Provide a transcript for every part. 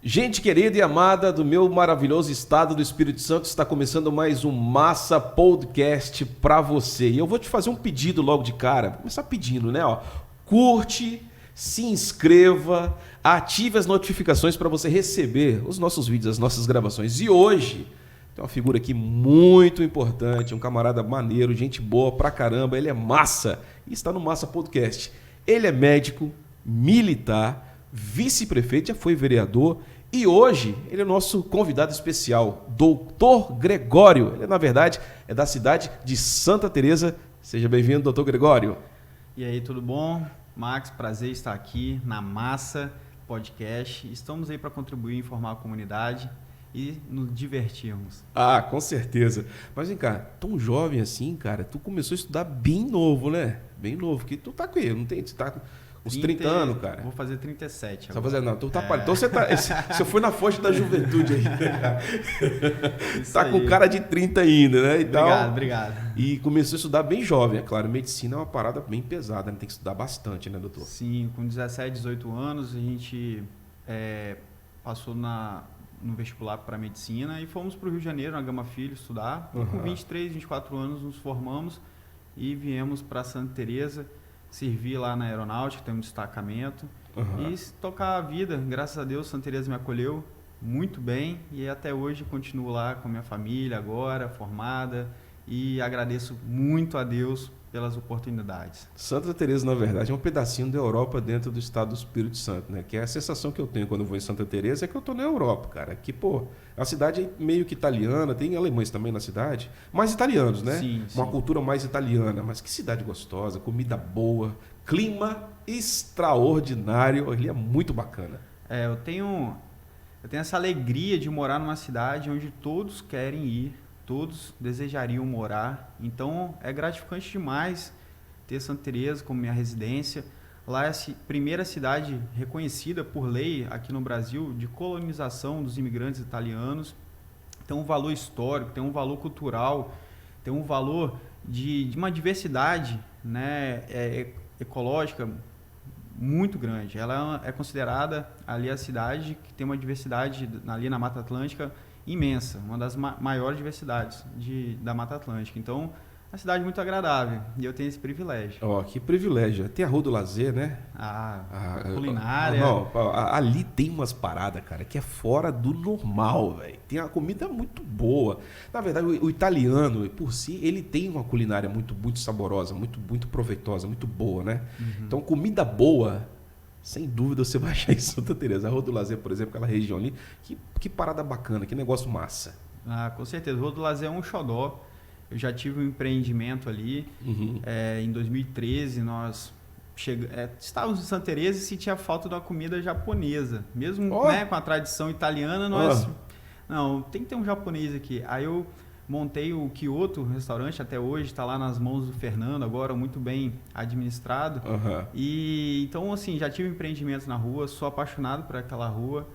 Gente querida e amada do meu maravilhoso estado do Espírito Santo, está começando mais um Massa Podcast para você. E eu vou te fazer um pedido logo de cara. Vou começar pedindo, né? Curte, se inscreva, ative as notificações para você receber os nossos vídeos, as nossas gravações. E hoje tem uma figura aqui muito importante, um camarada maneiro, gente boa pra caramba, ele é massa e está no Massa Podcast. Ele é médico, militar, vice-prefeito, já foi vereador e hoje ele é o nosso convidado especial, Dr. Gregório. Ele, na verdade, é da cidade de Santa Teresa. Seja bem-vindo, Dr. Gregório. E aí, tudo bom? Max, prazer estar aqui na Massa Podcast. Estamos aí para contribuir, informar a comunidade e nos divertirmos. Ah, com certeza. Mas vem cá, tão jovem assim, cara, tu começou a estudar bem novo, né? Bem novo, porque tu tá com ele, não tem, tu tá com uns 30 anos, cara. Vou fazer 37 agora. Você vai fazer, não, tu tá palha. Então você foi na fonte da juventude aí, né, cara? Tá com cara de 30 ainda, né? E obrigado. E começou a estudar bem jovem, é claro. Medicina é uma parada bem pesada, né? Tem que estudar bastante, né, doutor? Sim, com 17, 18 anos a gente passou no vestibular para medicina e fomos para o Rio de Janeiro, na Gama Filho, estudar. Com 23, 24 anos nos formamos e viemos para Santa Teresa, servir lá na aeronáutica, tem um destacamento e tocar a vida. Graças a Deus, Santa Teresa me acolheu muito bem e até hoje continuo lá com a minha família agora, formada, e agradeço muito a Deus pelas oportunidades. Santa Teresa, na verdade, é um pedacinho da Europa dentro do estado do Espírito Santo, né? Que é a sensação que eu tenho quando eu vou em Santa Teresa, é que eu tô na Europa, cara. Que, pô, a cidade é meio que italiana, tem alemães também na cidade, mais italianos, né? Sim. Uma cultura mais italiana, mas que cidade gostosa, comida boa, clima extraordinário, ele é muito bacana. Eu tenho essa alegria de morar numa cidade onde todos querem ir, todos desejariam morar. Então é gratificante demais ter Santa Teresa como minha residência. Lá é a primeira cidade reconhecida por lei aqui no Brasil de colonização dos imigrantes italianos. Tem um valor histórico, tem um valor cultural, tem um valor de uma diversidade, né, ecológica muito grande. Ela é considerada ali a cidade que tem uma diversidade ali na Mata Atlântica imensa, uma das maiores diversidades da Mata Atlântica. Então, uma cidade muito agradável e eu tenho esse privilégio. Que privilégio. Tem a Rua do Lazer, né? A culinária. Ali tem umas paradas, cara, que é fora do normal, velho. Tem a comida muito boa. Na verdade, o italiano, por si, ele tem uma culinária muito, muito saborosa, muito, muito proveitosa, muito boa, né? Então, comida boa, sem dúvida você vai achar em Santa Teresa. A Rua do Lazer, por exemplo, aquela região ali, que parada bacana, que negócio massa. Com certeza. A Rua do Lazer é um xodó. Eu já tive um empreendimento ali. Em 2013, nós estávamos em Santa Teresa e sentia falta de uma comida japonesa. Mesmo né, com a tradição italiana, nós... Não, tem que ter um japonês aqui. Aí eu montei o Kyoto restaurante, até hoje está lá nas mãos do Fernando, agora muito bem administrado. E então, assim, já tive empreendimentos na rua, sou apaixonado por aquela rua.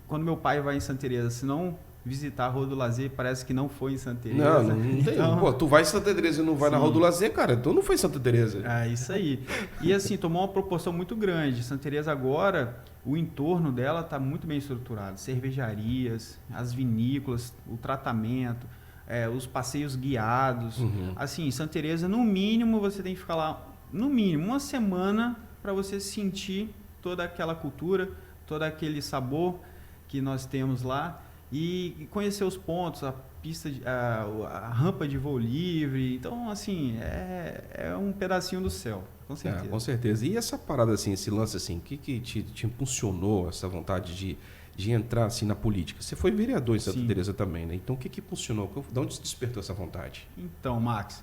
Quando meu pai vai em Santa Teresa, se não visitar a Rua do Lazer, parece que não foi em Santa Teresa. Não tem. Então, pô, tu vai em Santa Teresa e não vai na Rua do Lazer, cara, tu não foi em Santa Teresa. Isso aí. E assim, tomou uma proporção muito grande. Santa Teresa agora, o entorno dela está muito bem estruturado. Cervejarias, as vinícolas, o tratamento, os passeios guiados. Assim, Santa Teresa, no mínimo, você tem que ficar lá, no mínimo, uma semana para você sentir toda aquela cultura, todo aquele sabor que nós temos lá. E conhecer os pontos, a pista, a rampa de voo livre. Então, assim, é um pedacinho do céu, com certeza. Com certeza. E essa parada, assim, esse lance, assim, o que te impulsionou essa vontade de entrar, assim, na política? Você foi vereador em Santa Teresa também, né? Então, o que impulsionou? De onde se despertou essa vontade? Então, Max,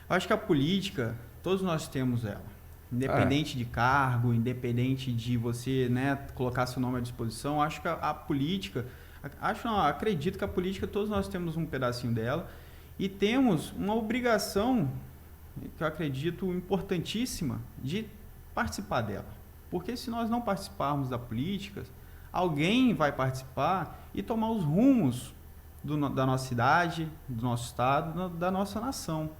eu acho que a política, todos nós temos ela. Independente de cargo, independente de você, né, colocar seu nome à disposição, acho que a política... acredito que a política, todos nós temos um pedacinho dela e temos uma obrigação, que eu acredito importantíssima, de participar dela. Porque se nós não participarmos da política, alguém vai participar e tomar os rumos da nossa cidade, do nosso estado, da nossa nação.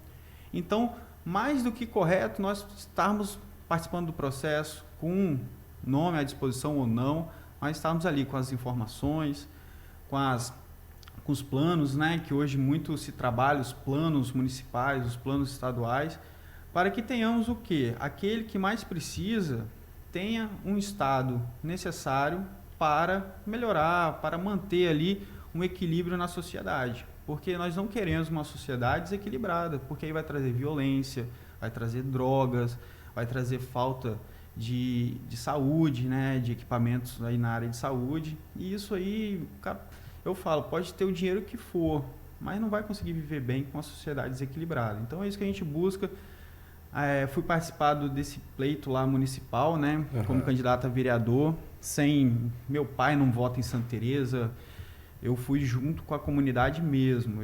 Então, mais do que correto nós estarmos participando do processo com nome à disposição ou não, mas estarmos ali com as informações, com os planos, né, que hoje muito se trabalha, os planos municipais, os planos estaduais, para que tenhamos o quê? Aquele que mais precisa tenha um estado necessário para melhorar, para manter ali um equilíbrio na sociedade. Porque nós não queremos uma sociedade desequilibrada, porque aí vai trazer violência, vai trazer drogas, vai trazer falta de saúde, né, de equipamentos aí na área de saúde. E isso aí, eu falo, pode ter o dinheiro que for, mas não vai conseguir viver bem com uma sociedade desequilibrada. Então é isso que a gente busca. Fui participado desse pleito lá municipal, né, como candidato a vereador. Meu pai não vota em Santa Teresa, eu fui junto com a comunidade mesmo.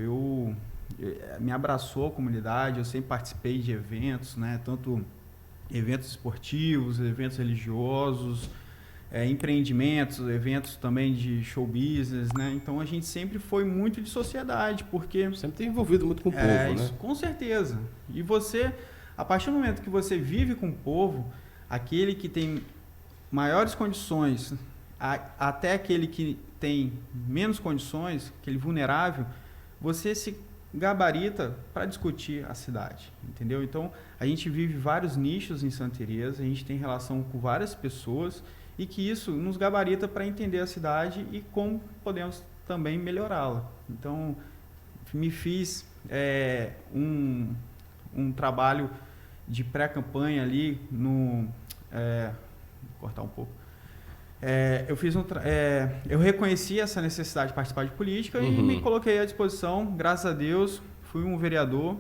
Me abraçou a comunidade, eu sempre participei de eventos, né, tanto eventos esportivos, eventos religiosos, empreendimentos, eventos também de show business, né? Então a gente sempre foi muito de sociedade, porque sempre tem envolvido muito com o povo, né? Isso, com certeza. E você, a partir do momento que você vive com o povo, aquele que tem maiores condições, até aquele que tem menos condições, aquele vulnerável, você se gabarita para discutir a cidade, entendeu? Então, a gente vive vários nichos em Santa Teresa, a gente tem relação com várias pessoas e que isso nos gabarita para entender a cidade e como podemos também melhorá-la. Então, me fiz um trabalho de pré-campanha ali vou cortar um pouco. Eu reconheci essa necessidade de participar de política e me coloquei à disposição. Graças a Deus, fui um vereador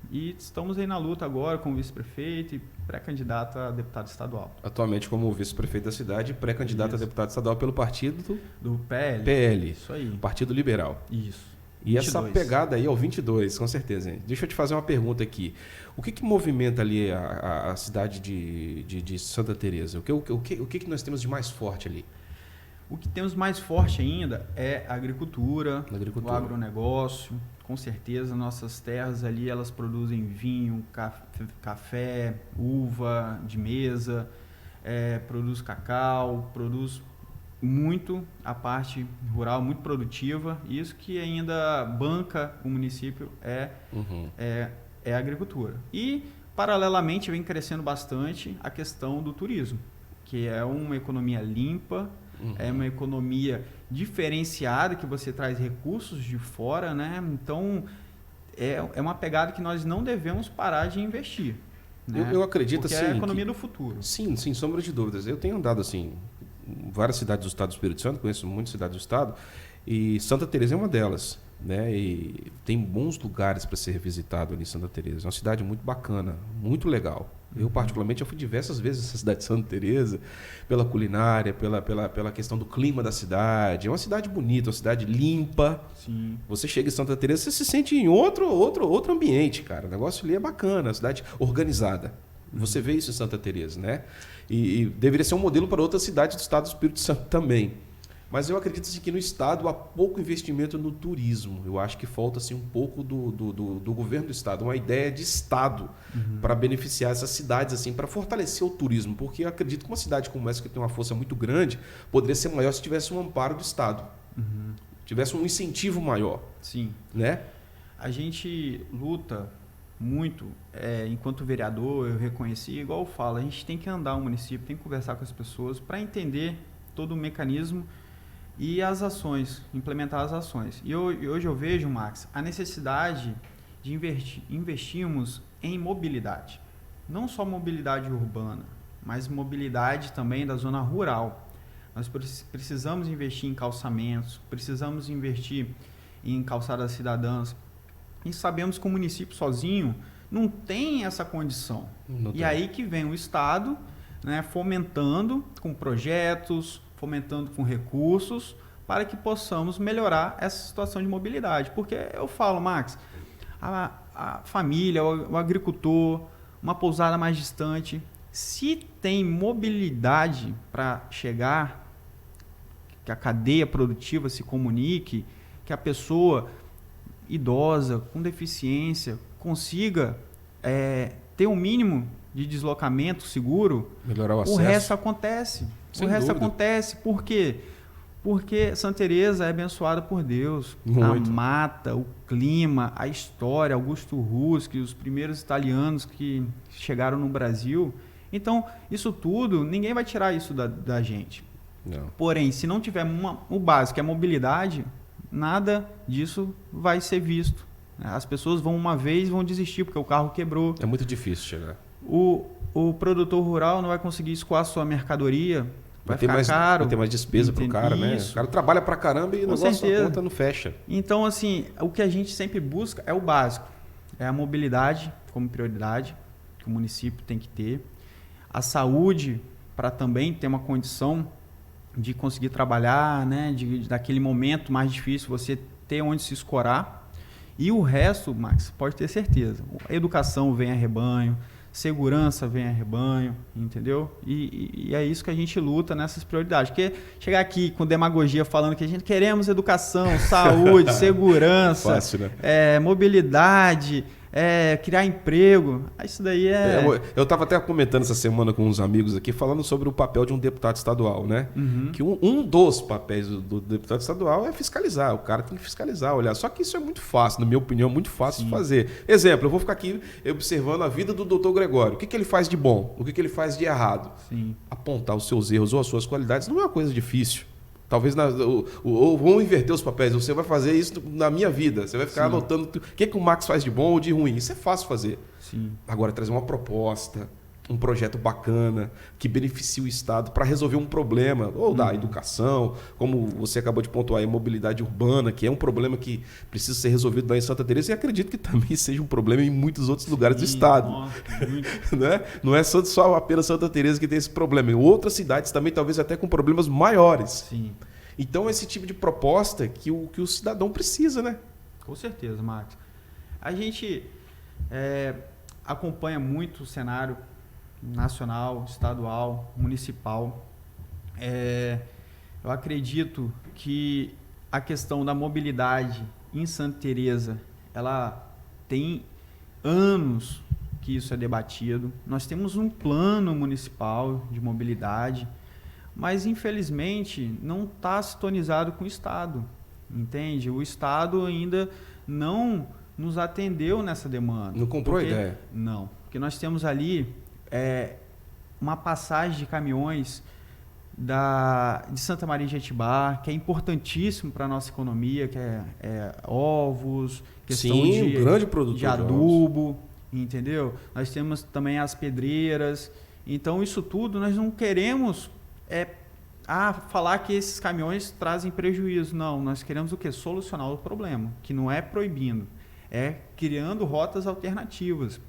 e estamos aí na luta agora como vice-prefeito e pré-candidato a deputado estadual. Atualmente como vice-prefeito da cidade e pré-candidato a deputado estadual pelo partido do PL. PL. Isso aí. Partido Liberal. Isso. E 22. Essa pegada aí ao 22, com certeza. Hein? Deixa eu te fazer uma pergunta aqui. O que movimenta ali a cidade de Santa Teresa? O que nós temos de mais forte ali? O que temos mais forte ainda é a agricultura, o agronegócio. Com certeza, nossas terras ali, elas produzem vinho, café, uva de mesa, produz cacau, produz muito a parte rural, muito produtiva. Isso que ainda banca o município é a agricultura. E, paralelamente, vem crescendo bastante a questão do turismo, que é uma economia limpa, é uma economia diferenciada, que você traz recursos de fora, né? Então, é uma pegada que nós não devemos parar de investir. Né? Eu acredito porque assim, é a economia do futuro. Sim, sem sombra de dúvidas. Eu tenho andado assim em várias cidades do estado do Espírito Santo, conheço muitas cidades do estado, e Santa Teresa é uma delas, né? E tem bons lugares para ser visitado ali em Santa Teresa. É uma cidade muito bacana, muito legal. Eu, particularmente, fui diversas vezes nessa cidade de Santa Teresa, pela culinária, pela questão do clima da cidade. É uma cidade bonita, uma cidade limpa. Sim. Você chega em Santa Teresa, você se sente em outro ambiente, cara. O negócio ali é bacana, a cidade organizada. Você vê isso em Santa Teresa, né? E deveria ser um modelo para outras cidades do estado do Espírito Santo também. Mas eu acredito assim, que no estado há pouco investimento no turismo. Eu acho que falta assim, um pouco do governo do estado, uma ideia de estado para beneficiar essas cidades, assim, para fortalecer o turismo. Porque eu acredito que uma cidade como essa, que tem uma força muito grande, poderia ser maior se tivesse um amparo do estado. Tivesse um incentivo maior. Sim. Né? A gente luta muito, enquanto vereador, eu reconheci, igual eu falo, a gente tem que andar no município, tem que conversar com as pessoas para entender todo o mecanismo e as ações, implementar as ações. E hoje eu vejo, Max, a necessidade de investirmos em mobilidade. Não só mobilidade urbana, mas mobilidade também da zona rural. Nós precisamos investir em calçamentos, precisamos investir em calçadas cidadãs. E sabemos que o município sozinho não tem essa condição. E aí que vem o Estado, né, fomentando com projetos, fomentando com recursos, para que possamos melhorar essa situação de mobilidade. Porque eu falo, Max, a família, o agricultor, uma pousada mais distante, se tem mobilidade para chegar, que a cadeia produtiva se comunique, que a pessoa idosa, com deficiência, consiga ter um mínimo de deslocamento seguro, melhorar o o acesso. resto acontece. Sem o resto dúvida. acontece. Por quê? Porque Santa Teresa é abençoada por Deus. Muito. A mata, o clima, a história, Augusto Ruschi, os primeiros italianos que chegaram no Brasil. Então, isso tudo, ninguém vai tirar isso da gente. Não. Porém, se não tiver o básico, que é a mobilidade, nada disso vai ser visto. As pessoas vão uma vez e vão desistir, porque o carro quebrou. É muito difícil chegar. O produtor rural não vai conseguir escoar sua mercadoria, vai ficar caro. Vai ter mais despesa pro cara, né? Isso. O cara trabalha pra caramba e o negócio certeza. da conta não fecha. Então, assim, o que a gente sempre busca é o básico. É a mobilidade como prioridade, que o município tem que ter. A saúde, para também ter uma condição de conseguir trabalhar, né? Daquele momento mais difícil, você ter onde se escorar. E o resto, Max, pode ter certeza. A educação vem a rebanho, segurança vem a rebanho, entendeu? E é isso que a gente luta nessas prioridades. Porque chegar aqui com demagogia falando que a gente queremos educação, saúde, segurança, Fácil, né? mobilidade, criar emprego, isso daí Eu estava até comentando essa semana com uns amigos aqui, falando sobre o papel de um deputado estadual, né? Uhum. Que um dos papéis do deputado estadual é fiscalizar. O cara tem que fiscalizar, olhar. Só que isso é muito fácil, na minha opinião, muito fácil de fazer. Exemplo, eu vou ficar aqui observando a vida do doutor Gregório. O que ele faz de bom? O que ele faz de errado? Sim. Apontar os seus erros ou as suas qualidades não é uma coisa difícil. Talvez ou vamos inverter os papéis. Você vai fazer isso na minha vida. Você vai ficar anotando o que o Max faz de bom ou de ruim. Isso é fácil fazer. Sim. Agora, trazer uma proposta, um projeto bacana, que beneficie o Estado para resolver um problema, ou da educação, como você acabou de pontuar, a mobilidade urbana, que é um problema que precisa ser resolvido lá em Santa Teresa, e acredito que também seja um problema em muitos outros lugares do Estado. Nossa, muito. Né? Não é só apenas Santa Teresa que tem esse problema. Em outras cidades também, talvez até com problemas maiores. Sim. Então, esse tipo de proposta que o cidadão precisa, né? Com certeza, Max. A gente acompanha muito o cenário nacional, estadual, municipal. Eu acredito que a questão da mobilidade em Santa Teresa, ela tem anos que isso é debatido. Nós temos um plano municipal de mobilidade, mas infelizmente não está sintonizado com o Estado, entende? O Estado ainda não nos atendeu nessa demanda. Não comprou a ideia? Não, porque nós temos ali uma passagem de caminhões de Santa Maria de Jetibá, que é importantíssimo para a nossa economia, que é ovos, questão um grande produtor de adubo, entendeu? Nós temos também as pedreiras. Então, isso tudo nós não queremos falar que esses caminhões trazem prejuízo. Não, nós queremos o quê? Solucionar o problema, que não é proibindo, é criando rotas alternativas.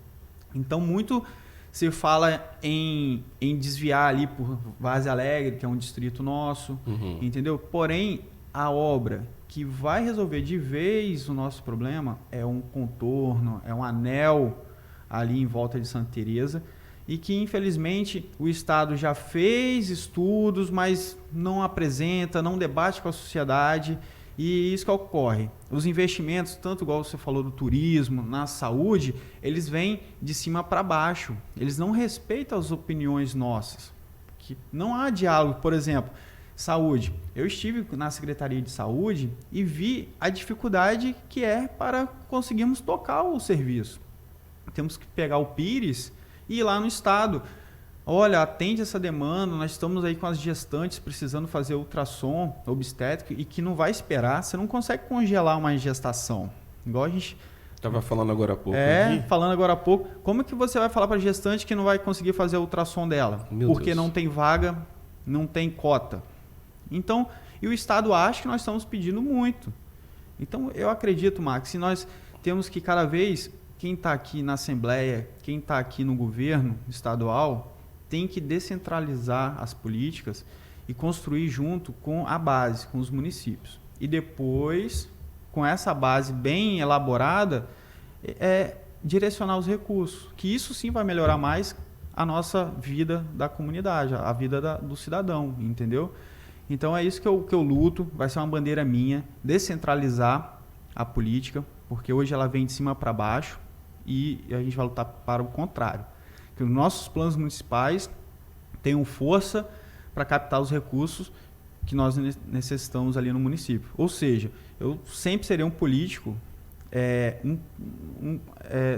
Então, muito se fala em desviar ali por Várzea Alegre, que é um distrito nosso, entendeu? Porém, a obra que vai resolver de vez o nosso problema é um contorno, é um anel ali em volta de Santa Teresa, e que, infelizmente, o Estado já fez estudos, mas não apresenta, não debate com a sociedade, e isso que ocorre. Os investimentos, tanto igual você falou do turismo, na saúde, eles vêm de cima para baixo. Eles não respeitam as opiniões nossas. Que não há diálogo. Por exemplo, saúde. Eu estive na Secretaria de Saúde e vi a dificuldade que é para conseguirmos tocar o serviço. Temos que pegar o Pires e ir lá no Estado. Olha, atende essa demanda, nós estamos aí com as gestantes precisando fazer ultrassom obstétrico e que não vai esperar. Você não consegue congelar uma gestação. Igual a gente Estava falando agora há pouco. falando agora há pouco. Como que você vai falar para a gestante que não vai conseguir fazer o ultrassom dela? Porque não tem vaga, não tem cota. Então, e o Estado acha que nós estamos pedindo muito. Então, eu acredito, Max, se nós temos que cada vez, quem está aqui na Assembleia, quem está aqui no governo estadual, tem que descentralizar as políticas e construir junto com a base, com os municípios. E depois, com essa base bem elaborada, direcionar os recursos, que isso sim vai melhorar mais a nossa vida da comunidade, a vida do cidadão, entendeu? Então é isso que eu luto, vai ser uma bandeira minha, descentralizar a política, porque hoje ela vem de cima para baixo e a gente vai lutar para o contrário. que os nossos planos municipais tenham força para captar os recursos que nós necessitamos ali no município. Ou seja, eu sempre serei um político,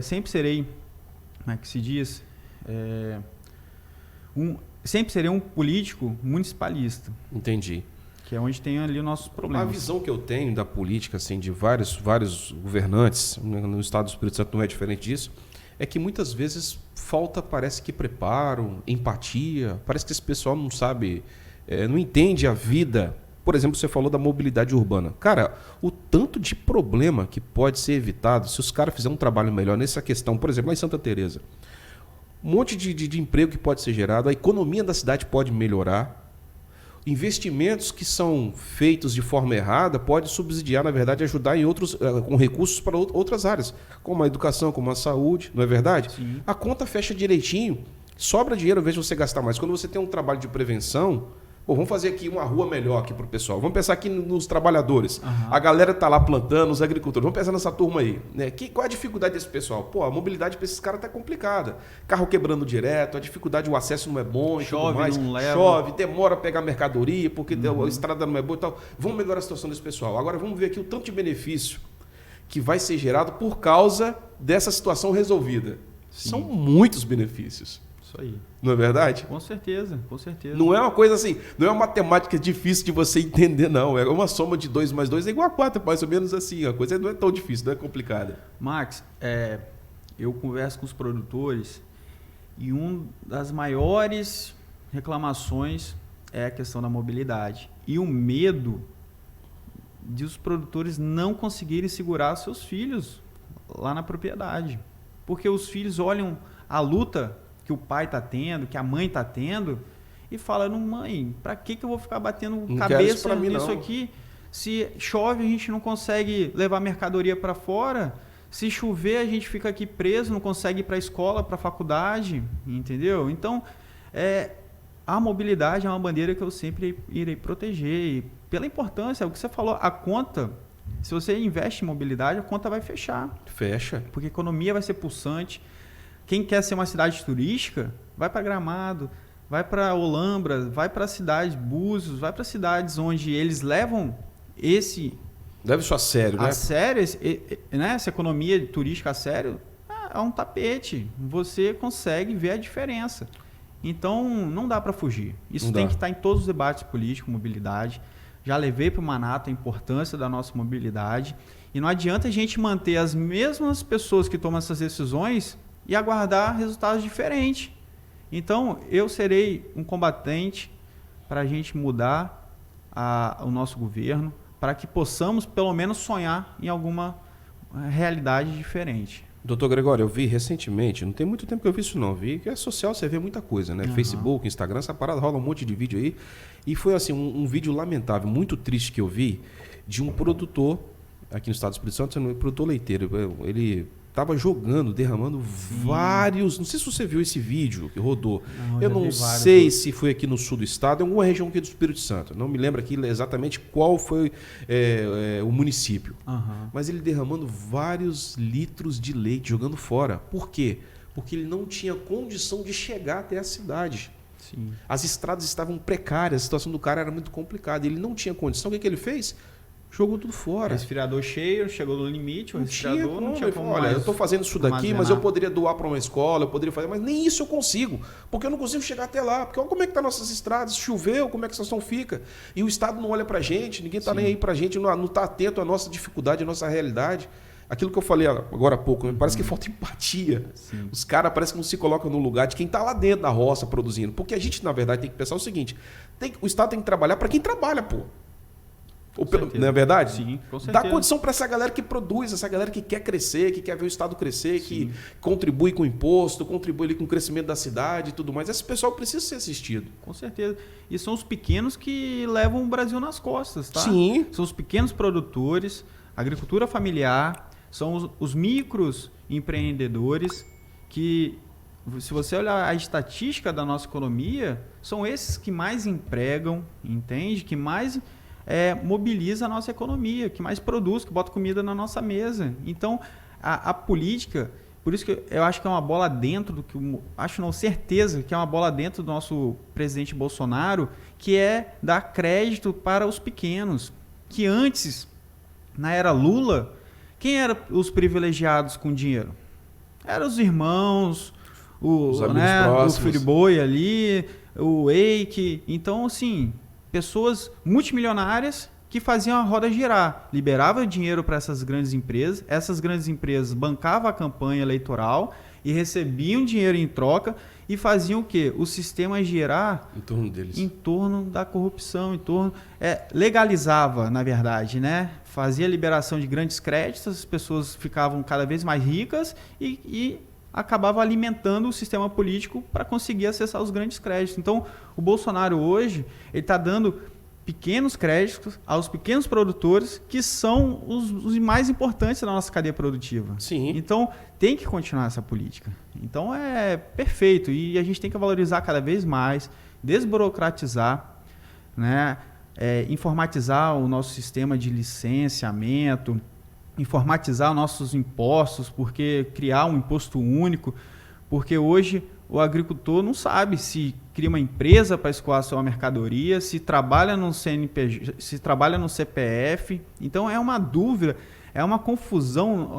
sempre serei, como é que se diz? Sempre serei um político municipalista. Entendi. Que é onde tem ali os nossos problemas. A visão que eu tenho da política, assim, de vários governantes, no estado do Espírito Santo não é diferente disso, é que muitas vezes falta, parece que preparo, empatia, parece que esse pessoal não sabe, não entende a vida. Por exemplo, você falou da mobilidade urbana. Cara, o tanto de problema que pode ser evitado se os caras fizerem um trabalho melhor nessa questão, por exemplo, lá em Santa Teresa. Um monte de emprego que pode ser gerado, a economia da cidade pode melhorar. Investimentos que são feitos de forma errada pode subsidiar, na verdade, ajudar em outros, com recursos para outras áreas, como a educação, como a saúde, não é verdade? Sim. A conta fecha direitinho, sobra dinheiro ao invés de você gastar mais. Quando você tem um trabalho de prevenção, vamos fazer aqui uma rua melhor aqui para o pessoal. Vamos pensar aqui nos trabalhadores. Uhum. A galera está lá plantando, os agricultores. Vamos pensar nessa turma aí. Né? Qual é a dificuldade desse pessoal? Pô, a mobilidade para esses caras está complicada. Carro quebrando direto, a dificuldade, o acesso não é bom e chove, tudo mais. não leva. Chove, demora a pegar mercadoria, porque a estrada não é boa e tal. Vamos melhorar a situação desse pessoal. Agora vamos ver aqui o tanto de benefício que vai ser gerado por causa dessa situação resolvida. Sim. São muitos benefícios. Isso aí. Não é verdade? Com certeza, com certeza. Não é uma coisa assim, não é uma matemática difícil de você entender, não. É uma soma de 2 mais 2 é igual a 4, mais ou menos assim. A coisa não é tão difícil, não é complicada. Max, eu converso com os produtores e uma das maiores reclamações é a questão da mobilidade. E o medo de os produtores não conseguirem segurar seus filhos lá na propriedade. Porque os filhos olham a luta que o pai está tendo, que a mãe está tendo, e fala, mãe, para que eu vou ficar batendo cabeça nisso aqui? Se chove, a gente não consegue levar mercadoria para fora. Se chover, a gente fica aqui preso, não consegue ir para a escola, para a faculdade, entendeu? Então, a mobilidade é uma bandeira que eu sempre irei proteger. E pela importância, o que você falou, a conta, se você investe em mobilidade, a conta vai fechar. Fecha. Porque a economia vai ser pulsante. Quem quer ser uma cidade turística, vai para Gramado, vai para Olambra, vai para cidades, Búzios, vai para cidades onde eles levam leva isso a sério, né? A sério, essa economia turística a sério, é um tapete. Você consegue ver a diferença. Então, não dá para fugir. Isso tem que estar em todos os debates políticos, mobilidade. Já levei para o Manato a importância da nossa mobilidade. E não adianta a gente manter as mesmas pessoas que tomam essas decisões e aguardar resultados diferentes. Então, eu serei um combatente para a gente mudar o nosso governo, para que possamos, pelo menos, sonhar em alguma realidade diferente. Doutor Gregório, eu vi recentemente, não tem muito tempo que eu vi isso não, vi que é social, você vê muita coisa, né? Facebook, Instagram, essa parada, rola um monte de vídeo aí. E foi assim, um vídeo lamentável, muito triste que eu vi, de um produtor, aqui no estado do Espírito Santo, um produtor leiteiro, ele estava jogando, derramando vários... Não sei se você viu esse vídeo que rodou. Não, eu não sei se foi aqui no sul do estado, em alguma região aqui do Espírito Santo. Não me lembro aqui exatamente qual foi o município. Mas ele derramando vários litros de leite, jogando fora. Por quê? Porque ele não tinha condição de chegar até a cidade. Sim. As estradas estavam precárias, a situação do cara era muito complicada. Ele não tinha condição. O que ele fez? Jogou tudo fora. Resfriador cheio, chegou no limite, o resfriador não tinha como. Olha, eu estou fazendo isso daqui, mas eu poderia doar para uma escola, eu poderia fazer, mas nem isso eu consigo, porque eu não consigo chegar até lá. Porque olha como é que tá nossas estradas, choveu, como é que a situação fica. E o Estado não olha para a gente, ninguém está nem aí para a gente, não está atento à nossa dificuldade, à nossa realidade. Aquilo que eu falei agora há pouco, parece que falta empatia. Sim. Os caras parecem que não se colocam no lugar de quem está lá dentro da roça produzindo. Porque a gente, na verdade, tem que pensar o seguinte, o Estado tem que trabalhar para quem trabalha, pô. Não é verdade? Sim, com certeza. Dá condição para essa galera que produz, essa galera que quer crescer, que quer ver o Estado crescer, que contribui com o imposto, contribui ali com o crescimento da cidade e tudo mais. Esse pessoal precisa ser assistido. Com certeza. E são os pequenos que levam o Brasil nas costas, tá? Sim. São os pequenos produtores, agricultura familiar, são os micros empreendedores que, se você olhar a estatística da nossa economia, são esses que mais empregam, entende? Que mais mobiliza a nossa economia, que mais produz, que bota comida na nossa mesa. Então, a política, Por isso que eu acho que é uma bola dentro do que... Acho não, certeza que é uma bola dentro do nosso presidente Bolsonaro, que é dar crédito para os pequenos. Que antes, na era Lula, quem eram os privilegiados com dinheiro? Eram os irmãos, o Friboi ali, o Eike. Então, assim, pessoas multimilionárias que faziam a roda girar, liberava dinheiro para essas grandes empresas bancavam a campanha eleitoral e recebiam dinheiro em troca e faziam o quê? O sistema girar em torno deles, em torno da corrupção, legalizava, na verdade, né? Fazia liberação de grandes créditos, as pessoas ficavam cada vez mais ricas e acabava alimentando o sistema político para conseguir acessar os grandes créditos. Então, o Bolsonaro hoje, ele está dando pequenos créditos aos pequenos produtores, que são os mais importantes da nossa cadeia produtiva. Sim. Então, tem que continuar essa política. Então, é perfeito. E a gente tem que valorizar cada vez mais, desburocratizar, né? Informatizar o nosso sistema de licenciamento, informatizar os nossos impostos, porque criar um imposto único, porque hoje o agricultor não sabe se cria uma empresa para escoar sua mercadoria, se trabalha no CNPJ, se trabalha no CPF. Então é uma dúvida, é uma confusão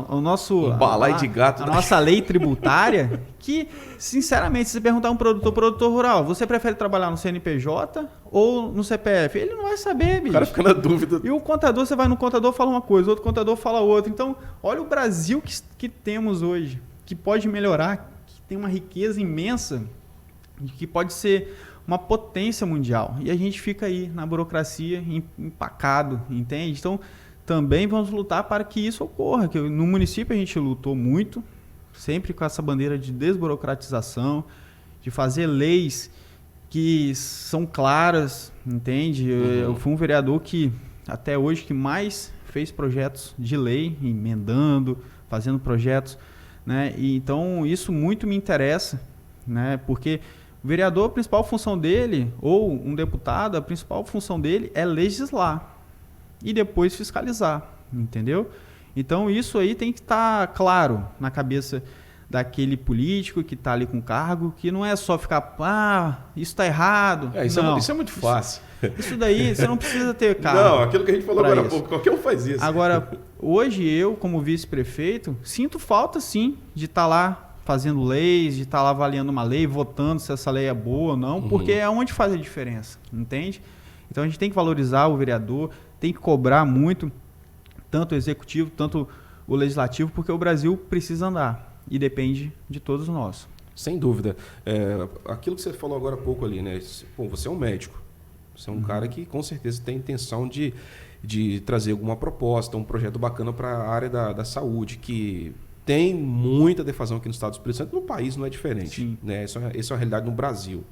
o nosso balai de gato, a nossa lei tributária que, sinceramente, se você perguntar a um produtor rural, você prefere trabalhar no CNPJ ou no CPF? Ele não vai saber, bicho. O cara fica na dúvida. E o contador, você vai no contador, fala uma coisa, outro contador fala outra. Então, olha o Brasil que temos hoje, que pode melhorar, tem uma riqueza imensa, que pode ser uma potência mundial. E a gente fica aí na burocracia, empacado, entende? Então, também vamos lutar para que isso ocorra. Que no município a gente lutou muito, sempre com essa bandeira de desburocratização, de fazer leis que são claras, entende? Eu fui um vereador que, até hoje, que mais fez projetos de lei, emendando, fazendo projetos, né? E então isso muito me interessa, né? Porque o vereador, a principal função dele, ou um deputado, a principal função dele é legislar e depois fiscalizar, entendeu? Então isso aí tem que estar claro na cabeça daquele político que está ali com cargo, que não é só ficar, isso está errado. Isso é muito fácil. Isso daí, você não precisa ter cargo. Não, aquilo que a gente falou agora há pouco, qualquer um faz isso. Agora, hoje eu, como vice-prefeito, sinto falta sim de estar lá fazendo leis, de estar lá avaliando uma lei, votando se essa lei é boa ou não, porque é onde faz a diferença, entende? Então a gente tem que valorizar o vereador, tem que cobrar muito, tanto o executivo, tanto o legislativo, porque o Brasil precisa andar. E depende de todos nós. Sem dúvida. Aquilo que você falou agora há pouco ali, né? Pô, você é um médico. Você é um cara que com certeza tem intenção de trazer alguma proposta, um projeto bacana para a área da saúde, que tem muita defasão aqui no estado do Espírito Santo. No país não é diferente. Né? Essa é uma realidade no Brasil.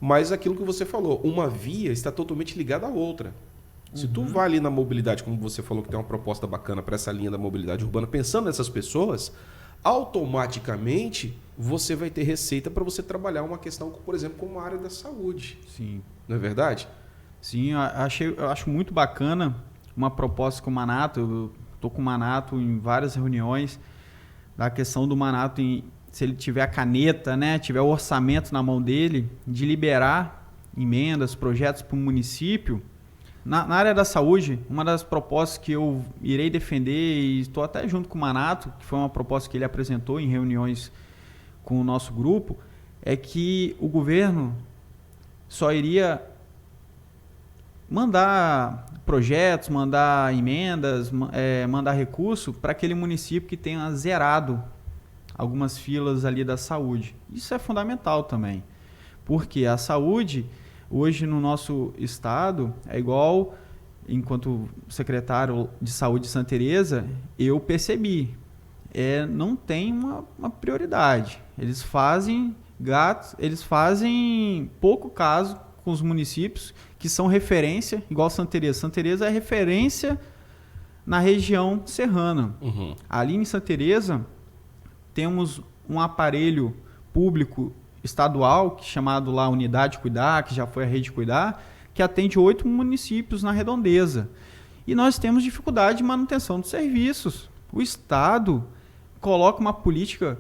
Mas aquilo que você falou, uma via está totalmente ligada à outra. Se tu vai ali na mobilidade, como você falou que tem uma proposta bacana para essa linha da mobilidade urbana, pensando nessas pessoas, automaticamente você vai ter receita para você trabalhar uma questão, por exemplo, como a área da saúde. Sim. Não é verdade? Sim, eu acho muito bacana uma proposta com o Manato. Eu estou com o Manato em várias reuniões, da questão do Manato, se ele tiver a caneta, né, tiver o orçamento na mão dele, de liberar emendas, projetos para o município. Na área da saúde, uma das propostas que eu irei defender, e estou até junto com o Manato, que foi uma proposta que ele apresentou em reuniões com o nosso grupo, é que o governo só iria mandar projetos, mandar emendas, mandar recurso para aquele município que tenha zerado algumas filas ali da saúde. Isso é fundamental também, porque a saúde hoje no nosso estado é igual, enquanto secretário de saúde de Santa Teresa, eu percebi, não tem uma prioridade. Eles fazem pouco caso com os municípios que são referência, igual Santa Teresa. Santa Teresa é referência na região serrana. Ali em Santa Teresa temos um aparelho público estadual, chamado lá Unidade Cuidar, que já foi a Rede Cuidar, que atende 8 municípios na redondeza. E nós temos dificuldade de manutenção dos serviços. O Estado coloca uma política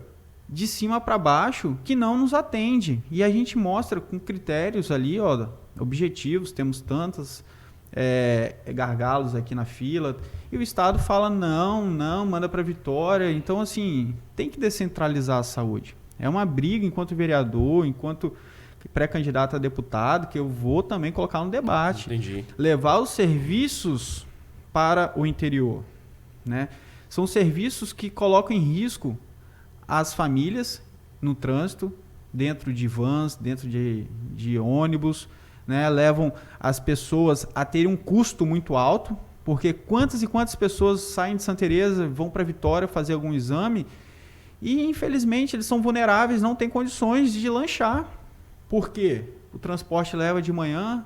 de cima para baixo que não nos atende. E a gente mostra com critérios ali, ó, objetivos, temos tantos gargalos aqui na fila, e o Estado fala não, manda para Vitória. Então, assim, tem que descentralizar a saúde. É uma briga enquanto vereador, enquanto pré-candidato a deputado, que eu vou também colocar no debate. Entendi. Levar os serviços para o interior, né? São serviços que colocam em risco as famílias no trânsito, dentro de vans, dentro de ônibus, né? Levam as pessoas a terem um custo muito alto, porque quantas e quantas pessoas saem de Santa Teresa, vão para Vitória fazer algum exame e, infelizmente, eles são vulneráveis, não têm condições de lanchar. Por quê? O transporte leva de manhã,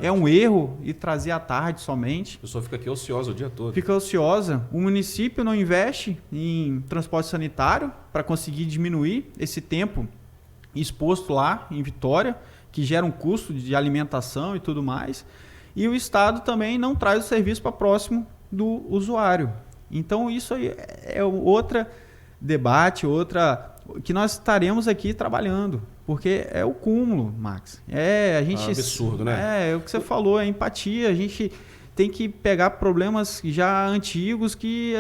é um erro, e trazer à tarde somente. A pessoa fica aqui ociosa o dia todo. Fica ociosa. O município não investe em transporte sanitário para conseguir diminuir esse tempo exposto lá em Vitória, que gera um custo de alimentação e tudo mais. E o Estado também não traz o serviço para próximo do usuário. Então isso aí é outra debate, outra que nós estaremos aqui trabalhando. Porque é o cúmulo, Max. É um absurdo, né? É o que você falou, é empatia. A gente tem que pegar problemas já antigos que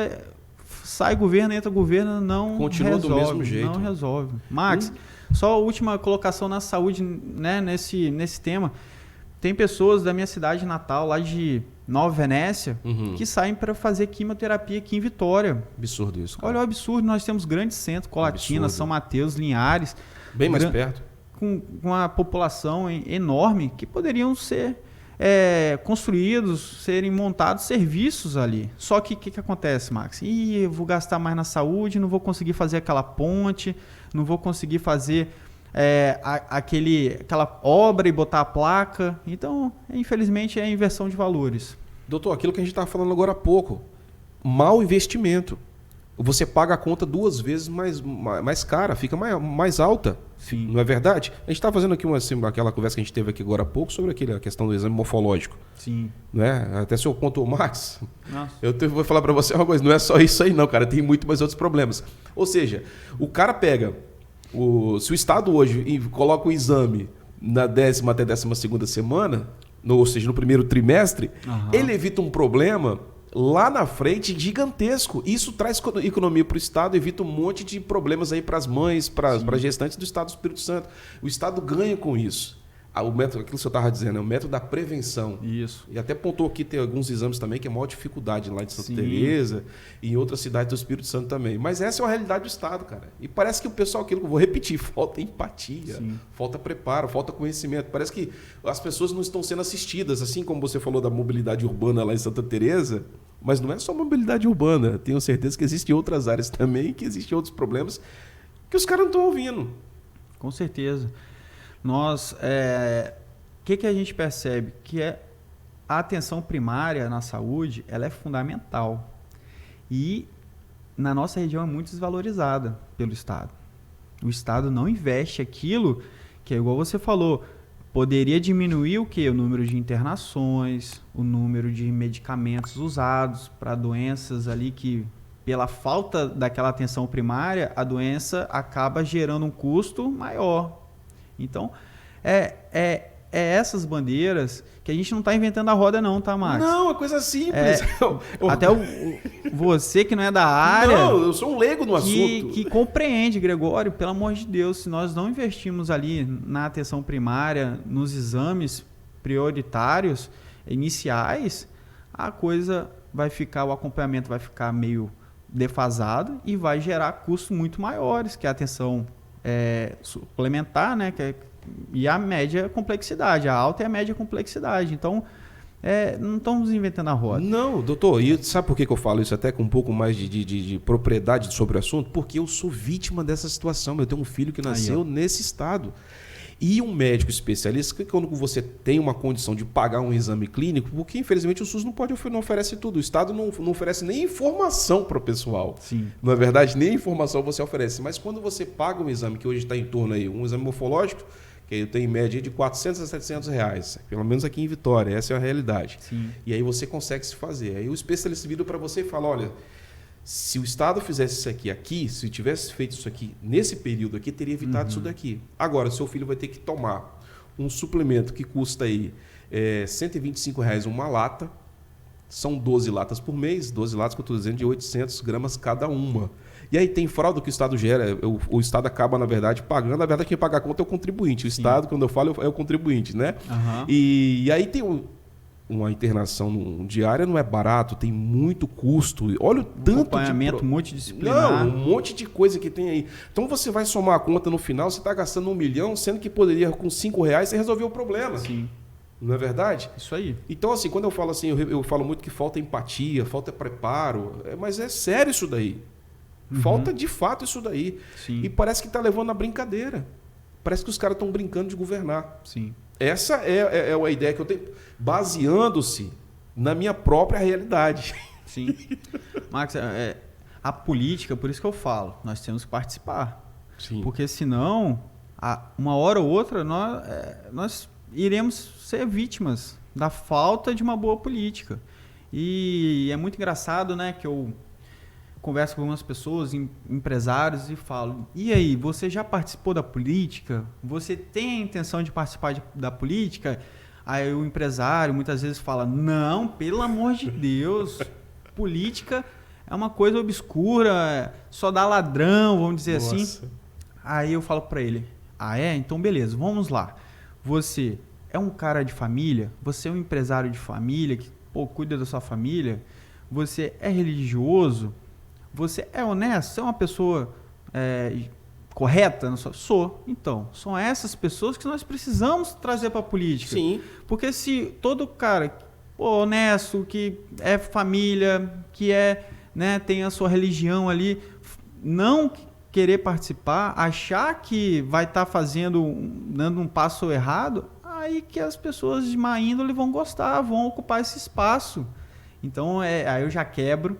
sai governo, entra governo, não continua resolve. Do mesmo jeito. Não resolve. Max, só a última colocação na saúde, né, nesse tema. Tem pessoas da minha cidade natal, lá de Nova Venécia, que saem para fazer quimioterapia aqui em Vitória. Absurdo isso, cara. Olha o absurdo. Nós temos grandes centros, Colatina, São Mateus, Linhares. Bem mais perto. Com uma população enorme que poderiam ser construídos, serem montados serviços ali. Só que o que acontece, Max? Eu vou gastar mais na saúde, não vou conseguir fazer aquela ponte, não vou conseguir fazer aquela obra e botar a placa. Então, infelizmente, é inversão de valores. Doutor, aquilo que a gente estava falando agora há pouco, mau investimento. Você paga a conta 2 vezes mais cara, fica mais alta. Sim. Não é verdade? A gente está fazendo aqui aquela conversa que a gente teve aqui agora há pouco sobre a questão do exame morfológico. Sim. Não é? Até se eu pontuou, Max, Nossa. vou falar para você uma coisa, não é só isso aí não, cara, tem muito mais outros problemas. Ou seja, o cara pega, se o Estado hoje coloca o exame na 10ª até 12ª semana, ou seja, no primeiro trimestre, ele evita um problema lá na frente gigantesco. Isso traz economia para o Estado, evita um monte de problemas aí para as mães, para as gestantes do Estado do Espírito Santo. O Estado ganha com isso. O método, aquilo que você estava dizendo, é o método da prevenção. Isso. E até pontou aqui, tem alguns exames também que é maior dificuldade lá de Santa Teresa e em outras cidades do Espírito Santo também. Mas essa é a realidade do Estado, cara. E parece que o pessoal, aquilo que eu vou repetir, falta empatia, falta preparo, falta conhecimento. Parece que as pessoas não estão sendo assistidas, assim como você falou da mobilidade urbana lá em Santa Teresa, mas não é só mobilidade urbana. Tenho certeza que existem outras áreas também, que existem outros problemas que os caras não estão ouvindo. Com certeza. Nós, o que a gente percebe? Que a atenção primária na saúde, ela é fundamental. E na nossa região é muito desvalorizada pelo Estado. O Estado não investe aquilo que é igual você falou, poderia diminuir o quê? O número de internações, o número de medicamentos usados para doenças ali que, pela falta daquela atenção primária, a doença acaba gerando um custo maior. Então, essas bandeiras que a gente não está inventando a roda não, tá, Max? Não, é coisa simples. Até você que não é da área... Não, eu sou um leigo no assunto. Que compreende, Gregório, pelo amor de Deus, se nós não investirmos ali na atenção primária, nos exames prioritários, iniciais, a coisa vai ficar, o acompanhamento vai ficar meio defasado e vai gerar custos muito maiores, que a atenção suplementar, né? E a média complexidade, a alta e a média complexidade. Então, não estamos inventando a roda. Não, doutor, e sabe por que eu falo isso até com um pouco mais de propriedade sobre o assunto? Porque eu sou vítima dessa situação. Eu tenho um filho que nasceu nesse estado. E um médico especialista, que quando você tem uma condição de pagar um exame clínico, porque infelizmente o SUS não oferece tudo. O Estado não oferece nem informação para o pessoal. Sim. Não é verdade? Nem informação você oferece. Mas quando você paga um exame, que hoje está em torno aí, um exame morfológico, que eu tenho em média de 400 a 700 reais, pelo menos aqui em Vitória, essa é a realidade. Sim. E aí você consegue se fazer. Aí o especialista vira para você e fala, olha, Se o Estado fizesse isso aqui, se tivesse feito isso aqui nesse período aqui, teria evitado isso daqui. Agora, seu filho vai ter que tomar um suplemento que custa aí R$125 uma lata. São 12 latas por mês, 12 latas que eu estou dizendo de 800 gramas cada uma. E aí tem fralda que o Estado gera, o Estado acaba, na verdade, pagando. Na verdade, quem paga a conta é o contribuinte. O Estado, quando eu falo, é o contribuinte, né? E aí tem uma internação diária, não é barato, tem muito custo. Olha o tanto acompanhamento multidisciplinar. Não, um monte de coisa que tem aí. Então você vai somar a conta no final, você está gastando R$1 milhão, sendo que poderia, com R$5, você resolver o problema. Sim. Não é verdade? Isso aí. Então, assim, quando eu falo assim, eu falo muito que falta empatia, falta preparo, mas é sério isso daí. Falta de fato isso daí. Sim. E parece que está levando a brincadeira. Parece que os caras estão brincando de governar. Sim. Essa é a ideia que eu tenho, baseando-se na minha própria realidade. Sim. Max, a política, por isso que eu falo, nós temos que participar. Sim. Porque senão, uma hora ou outra, nós iremos ser vítimas da falta de uma boa política. E é muito engraçado, né, que eu converso com algumas pessoas, empresários, e falo: e aí, você já participou da política? Você tem a intenção de participar da política? Aí o empresário muitas vezes fala: não, pelo amor de Deus, política é uma coisa obscura, só dá ladrão, vamos dizer assim. Aí eu falo para ele: ah, é? Então beleza, vamos lá. Você é um cara de família? Você é um empresário de família que cuida da sua família? Você é religioso? Você é honesto? Você é uma pessoa correta? Sou. Então, são essas pessoas que nós precisamos trazer para a política. Sim. Porque se todo cara honesto, que é família, que tem a sua religião ali, não querer participar, achar que vai estar dando um passo errado, aí que as pessoas de má índole vão gostar, vão ocupar esse espaço. Então, aí eu já quebro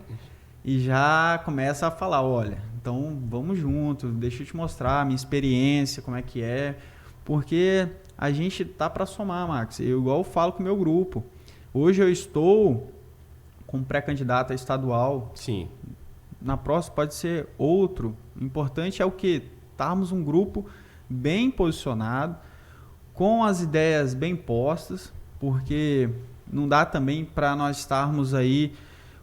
e já começa a falar: olha, então vamos junto, deixa eu te mostrar a minha experiência, como é que é, porque a gente tá para somar, Max. Igual eu falo com o meu grupo. Hoje eu estou como pré-candidato a estadual. Sim. Na próxima pode ser outro. O importante é o quê? Estarmos um grupo bem posicionado, com as ideias bem postas, porque não dá também para nós estarmos aí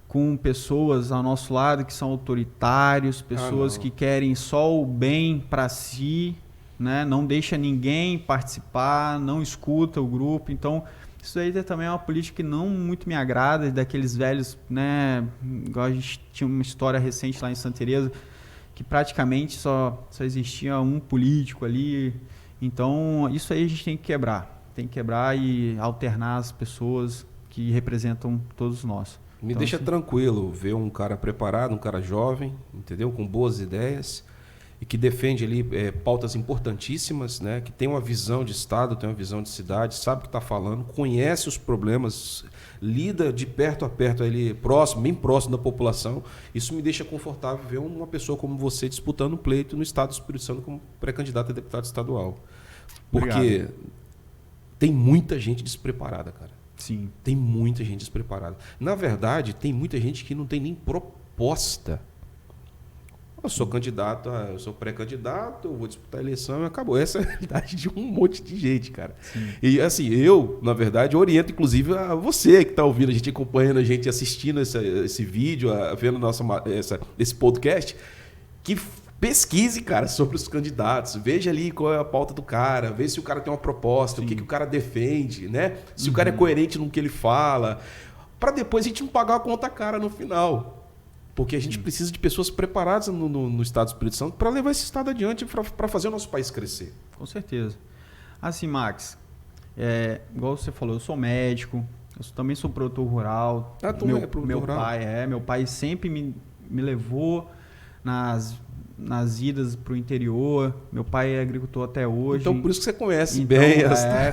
com pessoas ao nosso lado que são autoritários, pessoas que querem só o bem para si, né? Não deixa ninguém participar, não escuta o grupo. Então, isso aí também é uma política que não muito me agrada, daqueles velhos, né? Igual a gente tinha uma história recente lá em Santa Teresa, que praticamente só existia um político ali. Então, isso aí a gente tem que quebrar. Tem que quebrar e alternar as pessoas que representam todos nós. Me deixa tranquilo ver um cara preparado, um cara jovem, entendeu? Com boas ideias e que defende ali pautas importantíssimas, né? Que tem uma visão de Estado, tem uma visão de cidade, sabe o que está falando, conhece os problemas, lida de perto a perto ali, bem próximo da população. Isso me deixa confortável ver uma pessoa como você disputando um pleito no Estado do Espírito Santo como pré-candidato a deputado estadual. Porque Obrigado. Tem muita gente despreparada, cara. Sim. Tem muita gente despreparada. Na verdade, tem muita gente que não tem nem proposta. Eu sou candidato, eu sou pré-candidato, eu vou disputar a eleição e acabou. Essa é a realidade de um monte de gente, cara. Sim. E assim, eu, na verdade, oriento inclusive a você que está ouvindo, a gente acompanhando, a gente assistindo esse vídeo, vendo esse podcast, que pesquise, cara, sobre os candidatos. Veja ali qual é a pauta do cara, veja se o cara tem uma proposta, o que o cara defende, né? Se o cara é coerente no que ele fala, para depois a gente não pagar a conta cara no final. Porque a gente precisa de pessoas preparadas no Estado do Espírito Santo para levar esse Estado adiante, para fazer o nosso país crescer. Com certeza. Assim, Max, igual você falou, eu sou médico, eu também sou produtor rural. Meu pai sempre me levou nas idas para o interior. Meu pai é agricultor até hoje. Então, por isso que você conhece bem.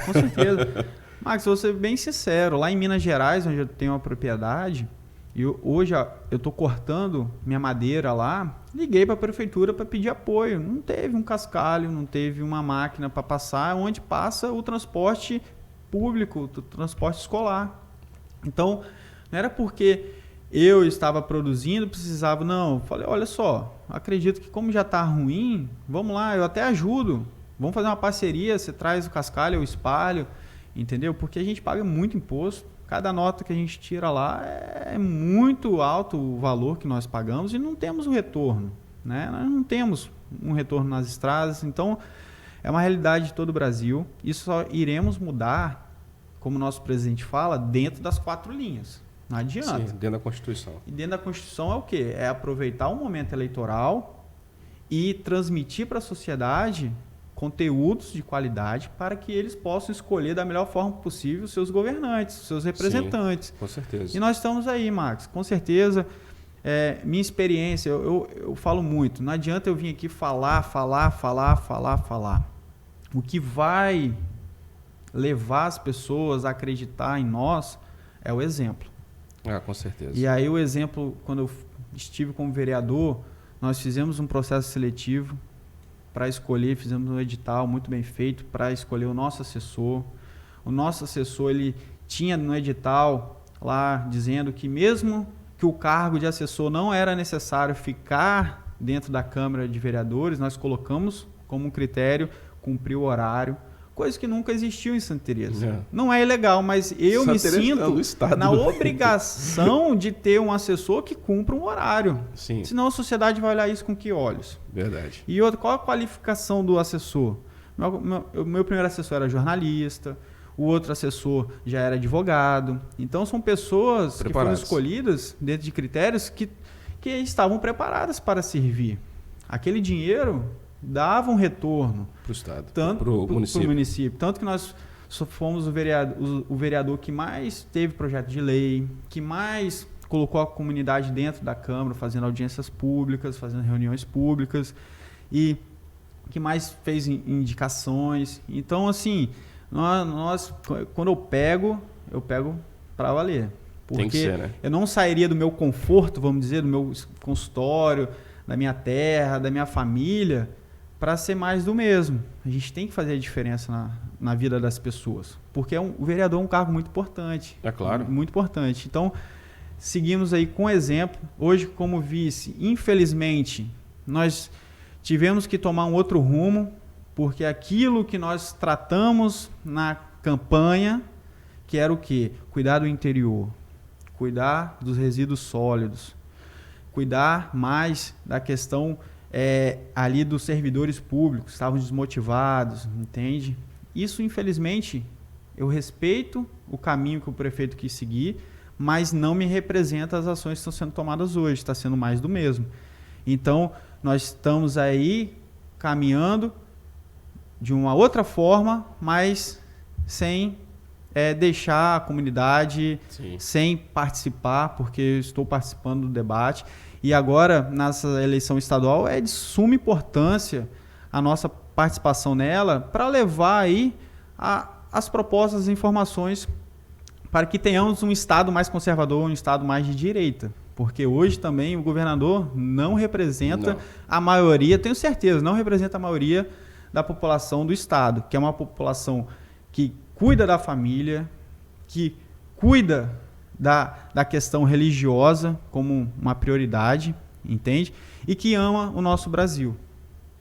Com certeza. Max, vou ser bem sincero. Lá em Minas Gerais, onde eu tenho uma propriedade, e hoje eu estou cortando minha madeira lá, liguei para a prefeitura para pedir apoio. Não teve um cascalho, não teve uma máquina para passar, onde passa o transporte público, o transporte escolar. Então, não era porque eu estava produzindo, precisava... Não, falei, olha só, acredito que como já está ruim, vamos lá, eu até ajudo. Vamos fazer uma parceria, você traz o cascalho, eu espalho, entendeu? Porque a gente paga muito imposto. Cada nota que a gente tira lá é muito alto o valor que nós pagamos e não temos o retorno, né? Nós não temos um retorno nas estradas, então é uma realidade de todo o Brasil. Isso só iremos mudar, como o nosso presidente fala, dentro das 4 linhas. Não adianta. Sim, dentro da Constituição. E dentro da Constituição é o quê? É aproveitar o momento eleitoral e transmitir para a sociedade conteúdos de qualidade para que eles possam escolher da melhor forma possível os seus governantes, os seus representantes. Sim, com certeza. E nós estamos aí, Max, com certeza. Minha experiência, eu falo muito, não adianta eu vir aqui falar. O que vai levar as pessoas a acreditar em nós é o exemplo. Ah, com certeza. E aí o exemplo, quando eu estive como vereador, nós fizemos um processo seletivo para escolher, fizemos um edital muito bem feito para escolher o nosso assessor. O nosso assessor, ele tinha no edital lá dizendo que mesmo que o cargo de assessor não era necessário ficar dentro da Câmara de Vereadores, nós colocamos como critério cumprir o horário, coisa que nunca existiu em Santa Teresa. Não é ilegal, mas eu me sinto na obrigação de ter um assessor que cumpra um horário. Sim. Senão a sociedade vai olhar isso com que olhos? Verdade. E outra, qual a qualificação do assessor? Meu primeiro assessor era jornalista, o outro assessor já era advogado. Então são pessoas que foram escolhidas dentro de critérios que estavam preparadas para servir. Aquele dinheiro dava um retorno para o Estado, para o município. Tanto que nós fomos o vereador que mais teve projeto de lei, que mais colocou a comunidade dentro da Câmara, fazendo audiências públicas, fazendo reuniões públicas e que mais fez indicações. Então, assim, nós quando eu pego para valer. Porque tem que ser, né? Eu não sairia do meu conforto, vamos dizer, do meu consultório, da minha terra, da minha família, para ser mais do mesmo. A gente tem que fazer a diferença na vida das pessoas. Porque o vereador é um cargo muito importante. É claro. Muito importante. Então, seguimos aí com exemplo. Hoje, como vice, infelizmente, nós tivemos que tomar um outro rumo, porque aquilo que nós tratamos na campanha, que era o quê? Cuidar do interior, cuidar dos resíduos sólidos, cuidar mais da questão ali dos servidores públicos, estavam desmotivados, entende? Isso, infelizmente, eu respeito o caminho que o prefeito quis seguir, mas não me representa as ações que estão sendo tomadas hoje, está sendo mais do mesmo. Então, nós estamos aí caminhando de uma outra forma, mas sem deixar a comunidade, sem participar, porque eu estou participando do debate. E agora, nessa eleição estadual, é de suma importância a nossa participação nela para levar aí as propostas, as informações para que tenhamos um Estado mais conservador, um Estado mais de direita. Porque hoje também o governador não representa a maioria, tenho certeza, não representa a maioria da população do Estado, que é uma população que cuida da família, que cuida da questão religiosa como uma prioridade, entende? E que ama o nosso Brasil.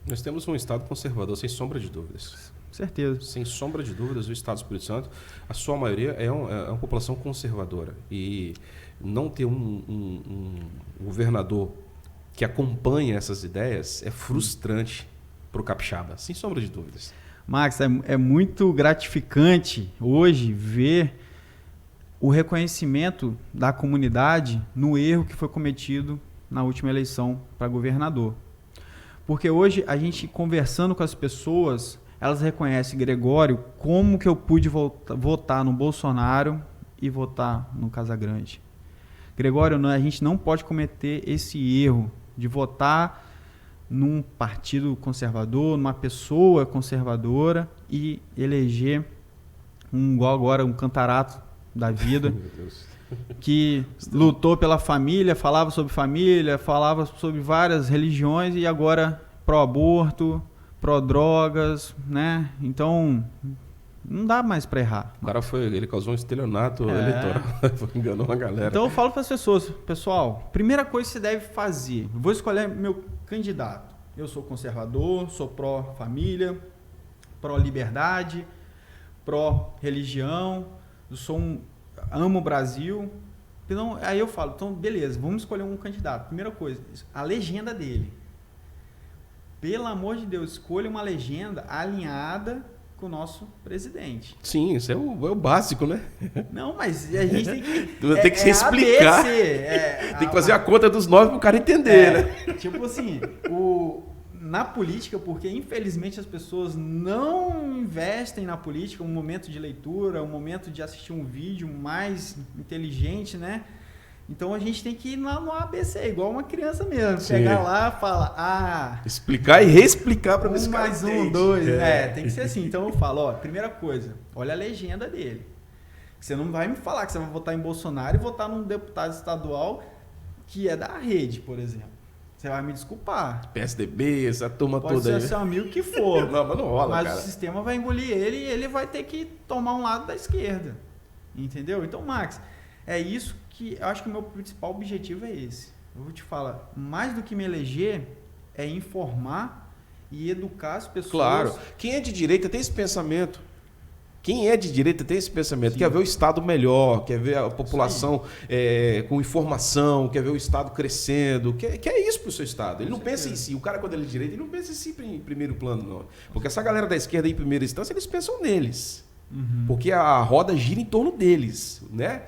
Nós temos um Estado conservador, sem sombra de dúvidas. Certeza. Sem sombra de dúvidas, o Estado do Espírito Santo, a sua maioria é uma população conservadora. E não ter um governador que acompanha essas ideias é frustrante para o capixaba, sem sombra de dúvidas. Max, é muito gratificante hoje ver o reconhecimento da comunidade no erro que foi cometido na última eleição para governador. Porque hoje a gente conversando com as pessoas, elas reconhecem, Gregório, como que eu pude votar no Bolsonaro e votar no Casagrande. Gregório, a gente não pode cometer esse erro de votar num partido conservador, numa pessoa conservadora e eleger igual agora um cantarato da vida que lutou pela família, falava sobre várias religiões e agora pró-aborto, pró-drogas, né? Então, Não dá mais para errar. O cara ele causou um estelionato eleitoral, enganou uma galera. Então eu falo para as pessoas, pessoal, primeira coisa que você deve fazer, vou escolher meu candidato. Eu sou conservador, sou pró-família, pró-liberdade, pró-religião, amo o Brasil. Então, aí eu falo, então beleza, vamos escolher um candidato. Primeira coisa, a legenda dele. Pelo amor de Deus, escolha uma legenda alinhada com o nosso presidente. Sim, isso é o básico, né? Não, mas a gente tem que... tem que se explicar. Tem que fazer a conta dos 9 para o cara entender, né? Tipo assim, na política, porque infelizmente as pessoas não investem na política, um momento de leitura, um momento de assistir um vídeo mais inteligente, né? Então a gente tem que ir lá no ABC, igual uma criança mesmo. Sim. Chegar lá e falar, explicar e reexplicar para ver se o cara mais entende. 2. Tem que ser assim. Então eu falo, primeira coisa, olha a legenda dele. Você não vai me falar que você vai votar em Bolsonaro e votar num deputado estadual que é da rede, por exemplo. Você vai me desculpar. PSDB, essa turma Pode toda aí. ser seu amigo que for. Não, mas não rola, mas cara. o sistema vai engolir ele e ele vai ter que tomar um lado da esquerda. Entendeu? Então, Max, é isso que eu acho que o meu principal objetivo é esse. Eu vou te falar, mais do que me eleger, é informar e educar as pessoas. Claro. Quem é de direita tem esse pensamento. Quem é de direita tem esse pensamento. Sim. Quer ver o Estado melhor, quer ver a população com informação, quer ver o Estado crescendo. Quer isso para o seu Estado. Ele não pensa em si. O cara, quando ele é de direita, ele não pensa em si em primeiro plano, não. Porque essa galera da esquerda, em primeira instância, eles pensam neles. Uhum. Porque a roda gira em torno deles, né?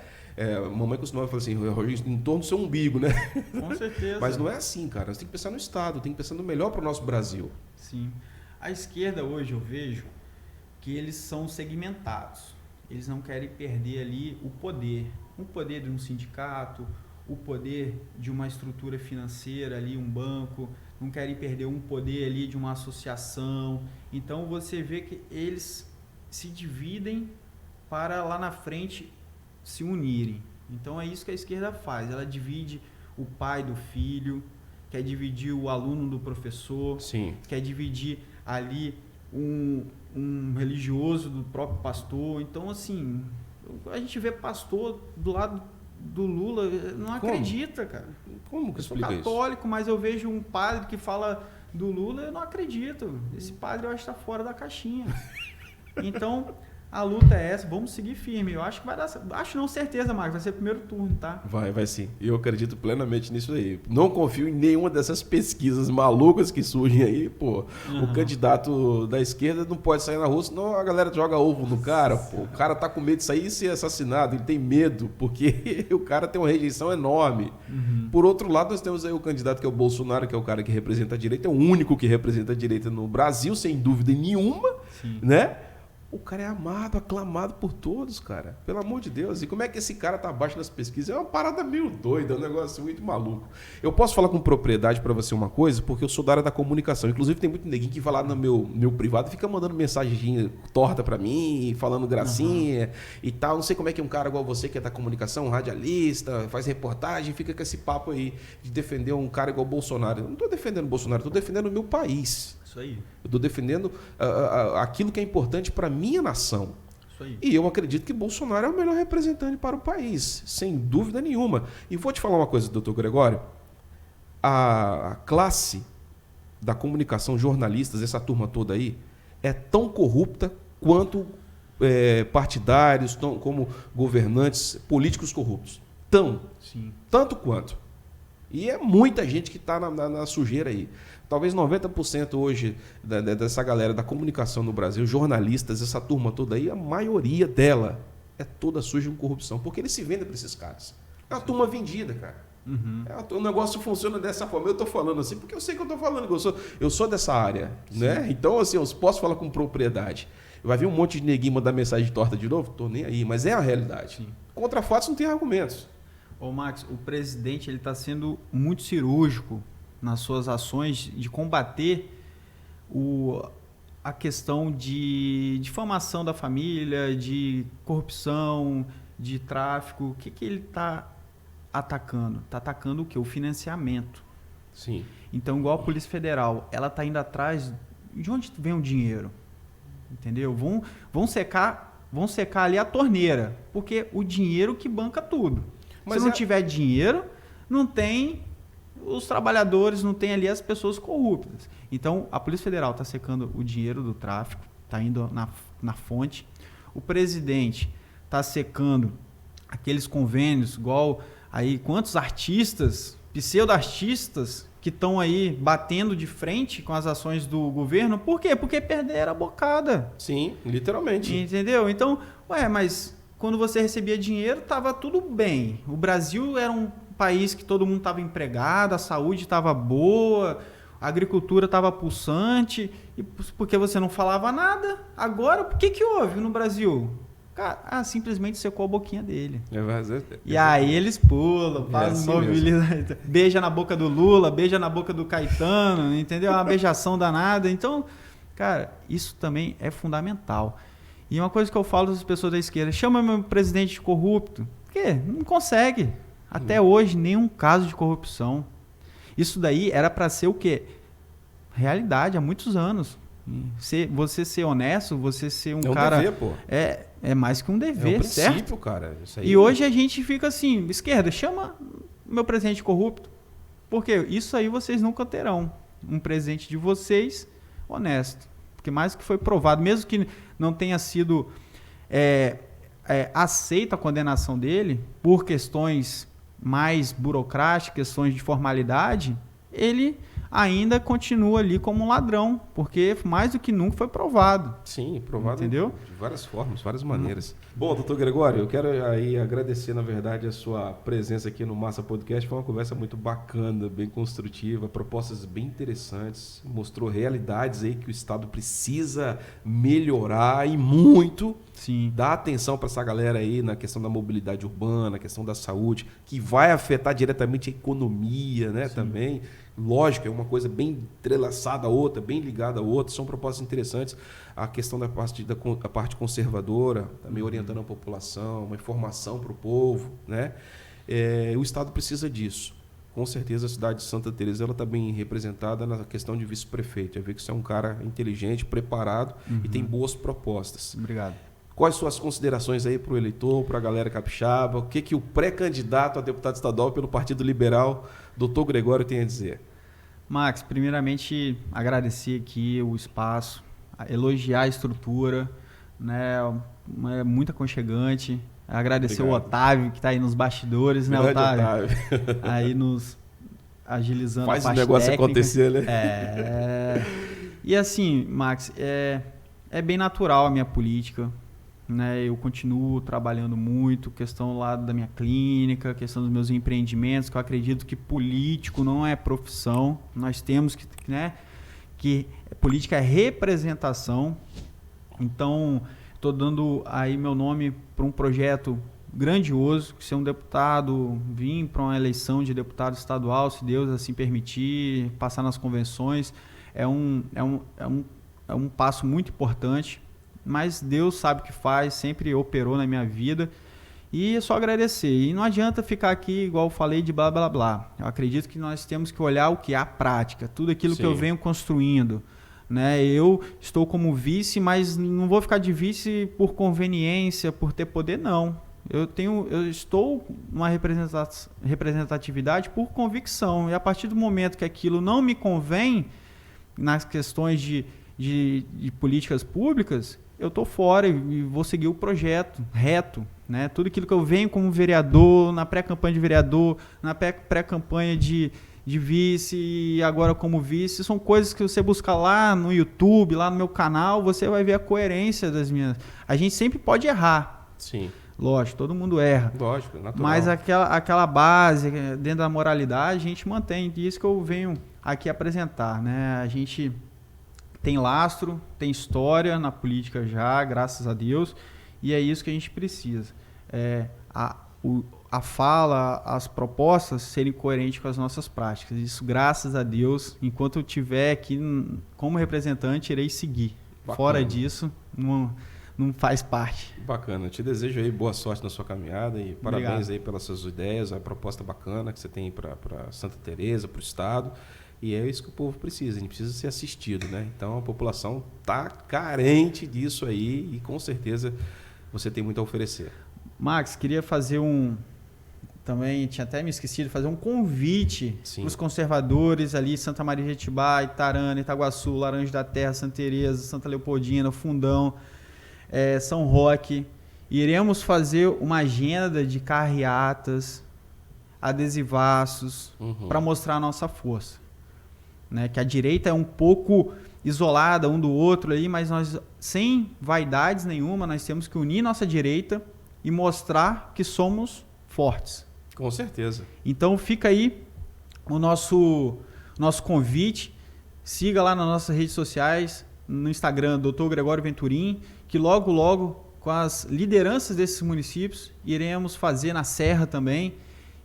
Mamãe costumava falar assim, em torno do seu umbigo, né? Com certeza. Mas não é assim, cara. Você tem que pensar no Estado, tem que pensar no melhor para o nosso Brasil. Sim. A esquerda hoje eu vejo que eles são segmentados. Eles não querem perder ali o poder de um sindicato, o poder de uma estrutura financeira ali, um banco, não querem perder um poder ali de uma associação. Então você vê que eles se dividem para lá na frente se unirem. Então é isso que a esquerda faz, ela divide o pai do filho, quer dividir o aluno do professor, Sim. quer dividir ali um religioso do próprio pastor. Então, assim, a gente vê pastor do lado do Lula, não acredita, cara. Como que Eu sou explica isso? católico, mas eu vejo um padre que fala do Lula, eu não acredito. Esse padre eu acho que está fora da caixinha. Então, a luta é essa, vamos seguir firme. Eu acho que vai dar, acho não, certeza, Marcos, vai ser o primeiro turno, tá? Vai sim. Eu acredito plenamente nisso aí. Não confio em nenhuma dessas pesquisas malucas que surgem aí, pô. Uhum. O candidato da esquerda não pode sair na rua, senão a galera joga ovo no cara, pô. O cara tá com medo de sair e ser assassinado, ele tem medo, porque o cara tem uma rejeição enorme. Uhum. Por outro lado, nós temos aí o candidato que é o Bolsonaro, que é o cara que representa a direita, é o único que representa a direita no Brasil, sem dúvida nenhuma, Sim. né? O cara é amado, aclamado por todos, cara. Pelo amor de Deus. E como é que esse cara tá abaixo das pesquisas? É uma parada meio doida, é um negócio muito maluco. Eu posso falar com propriedade pra você uma coisa, porque eu sou da área da comunicação. Inclusive tem muito neguinho que vai lá no meu privado e fica mandando mensagem torta pra mim, falando gracinha e tal. Não sei como é que um cara igual você, que é da comunicação, um radialista, faz reportagem, fica com esse papo aí de defender um cara igual o Bolsonaro. Eu não tô defendendo o Bolsonaro, eu tô defendendo o meu país. Isso aí. Eu estou defendendo aquilo que é importante para a minha nação. Isso aí. E eu acredito que Bolsonaro é o melhor representante para o país, sem dúvida nenhuma. E vou te falar uma coisa, doutor Gregório. A classe da comunicação, jornalistas, essa turma toda aí, é tão corrupta quanto partidários, como governantes, políticos corruptos. Sim. Tanto quanto. E é muita gente que está na sujeira aí. Talvez 90% hoje dessa galera da comunicação no Brasil, jornalistas, essa turma toda aí, a maioria dela é toda suja com corrupção, porque eles se vendem para esses caras. É uma turma vendida, cara. Uhum. O negócio funciona dessa forma. Eu estou falando assim porque eu sei que eu estou falando, eu sou dessa área, né? Então, assim, eu posso falar com propriedade. Vai vir um monte de neguinho mandar mensagem torta de novo? Tô nem aí, mas é a realidade. Sim. Contra fatos não tem argumentos. Ô Max, o presidente ele está sendo muito cirúrgico nas suas ações de combater a questão de difamação da família, de corrupção, de tráfico. O que ele está atacando? Está atacando o quê? O financiamento. Sim. Então, igual a Polícia Federal, ela está indo atrás de onde vem o dinheiro. entendeu? Vão secar ali a torneira, porque o dinheiro que banca tudo. Mas se não tiver dinheiro, não tem os trabalhadores, não tem ali as pessoas corruptas. Então, a Polícia Federal está secando o dinheiro do tráfico, está indo na fonte. O presidente está secando aqueles convênios, igual aí quantos artistas, pseudo-artistas, que estão aí batendo de frente com as ações do governo. Por quê? Porque perderam a bocada. Sim, literalmente. Entendeu? Então, mas quando você recebia dinheiro, estava tudo bem. O Brasil era um país que todo mundo estava empregado, a saúde estava boa, a agricultura estava pulsante, e porque você não falava nada. Agora, o que houve no Brasil? Cara, simplesmente secou a boquinha dele. E aí eles pulam, fazem mobilização, beija na boca do Lula, beija na boca do Caetano, entendeu? Uma beijação danada. Então, cara, isso também é fundamental. E uma coisa que eu falo das pessoas da esquerda, chama meu presidente de corrupto. Por quê? Não consegue. Até hoje, nenhum caso de corrupção. Isso daí era para ser o quê? Realidade, há muitos anos. Você ser honesto, você ser um cara... É um dever, pô. É mais que um dever, é um princípio, certo? Cara. Isso aí e hoje a gente fica assim, esquerda, chama meu presidente corrupto. Porque isso aí vocês nunca terão. Um presidente de vocês honesto. Porque mais que foi provado, mesmo que não tenha sido aceita a condenação dele por questões mais burocráticas, questões de formalidade, ele ainda continua ali como um ladrão, porque mais do que nunca foi provado. Sim, provado. Entendeu? De várias formas, várias maneiras. Bom, doutor Gregório, eu quero aí agradecer, na verdade, a sua presença aqui no Massa Podcast. Foi uma conversa muito bacana, bem construtiva, propostas bem interessantes, mostrou realidades aí que o Estado precisa melhorar e muito. Sim. Dá atenção para essa galera aí na questão da mobilidade urbana, na questão da saúde, que vai afetar diretamente a economia, né? Sim. Também. Lógico, é uma coisa bem entrelaçada a outra, bem ligada a outra, são propostas interessantes. A questão da parte conservadora, também orientando a população, uma informação para o povo, né? O Estado precisa disso. Com certeza a cidade de Santa Teresa está bem representada na questão de vice-prefeito. Eu vejo que você é um cara inteligente, preparado e tem boas propostas. Obrigado. Quais suas considerações aí para o eleitor, para a galera capixaba? O que o pré-candidato a deputado estadual pelo Partido Liberal, doutor Gregório, tem a dizer? Max, primeiramente agradecer aqui o espaço, elogiar a estrutura, né? É muito aconchegante. Agradecer Obrigado. O Otávio, que está aí nos bastidores, né, Otávio? Aí nos agilizando Faz a parte o negócio técnica. acontecer, né? E assim, Max, é bem natural a minha política, né? Eu continuo trabalhando muito, questão lá da minha clínica, questão dos meus empreendimentos, que eu acredito que político não é profissão. Nós temos que política é representação. Então, estou dando aí meu nome para um projeto grandioso, que ser um deputado, vir para uma eleição de deputado estadual, se Deus assim permitir, passar nas convenções, é um passo muito importante. Mas Deus sabe o que faz, sempre operou na minha vida e é só agradecer. E não adianta ficar aqui, igual eu falei, de blá blá blá. Eu acredito que nós temos que olhar o que é a prática, tudo aquilo Sim. que eu venho construindo, né? Eu estou como vice, mas não vou ficar de vice por conveniência, por ter poder, não. Eu estou numa representatividade por convicção, e a partir do momento que aquilo não me convém nas questões de políticas públicas, eu estou fora e vou seguir o projeto reto, né? Tudo aquilo que eu venho como vereador, na pré-campanha de vereador, na pré-campanha de vice e agora como vice, são coisas que você busca lá no YouTube, lá no meu canal, você vai ver a coerência das minhas... A gente sempre pode errar. Sim. Lógico, todo mundo erra. Lógico, natural. Mas aquela base dentro da moralidade, a gente mantém. E isso que eu venho aqui apresentar, né? A gente... tem lastro, tem história na política já, graças a Deus, e é isso que a gente precisa. A fala, as propostas serem coerentes com as nossas práticas. Isso, graças a Deus, enquanto eu estiver aqui como representante, irei seguir. Bacana. Fora disso, não faz parte. Bacana. Eu te desejo aí boa sorte na sua caminhada e parabéns. Obrigado. Aí pelas suas ideias, a proposta bacana que você tem para Santa Teresa, para o Estado. E é isso que o povo precisa, a gente precisa ser assistido, né? Então a população tá carente disso aí e com certeza você tem muito a oferecer. Max, queria fazer também, tinha até me esquecido, fazer um convite para os conservadores ali, Santa Maria de Jetibá, Itarana, Itaguaçu, Laranja da Terra, Santa Teresa, Santa Leopoldina, Fundão, São Roque. Iremos fazer uma agenda de carreatas, adesivaços, para mostrar a nossa força. Né? Que a direita é um pouco isolada um do outro, aí, mas nós, sem vaidades nenhuma, nós temos que unir nossa direita e mostrar que somos fortes. Com certeza. Então fica aí o nosso convite. Siga lá nas nossas redes sociais, no Instagram, Dr. Gregório Venturim, que logo, logo, com as lideranças desses municípios, iremos fazer na Serra também,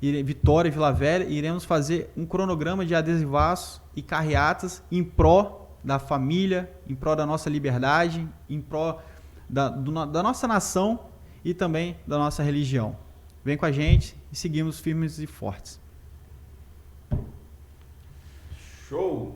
Vitória e Vila Velha, iremos fazer um cronograma de adesivaços e carreatas em pró da família, em pró da nossa liberdade, em pró da nossa nação e também da nossa religião. Vem com a gente e seguimos firmes e fortes. Show!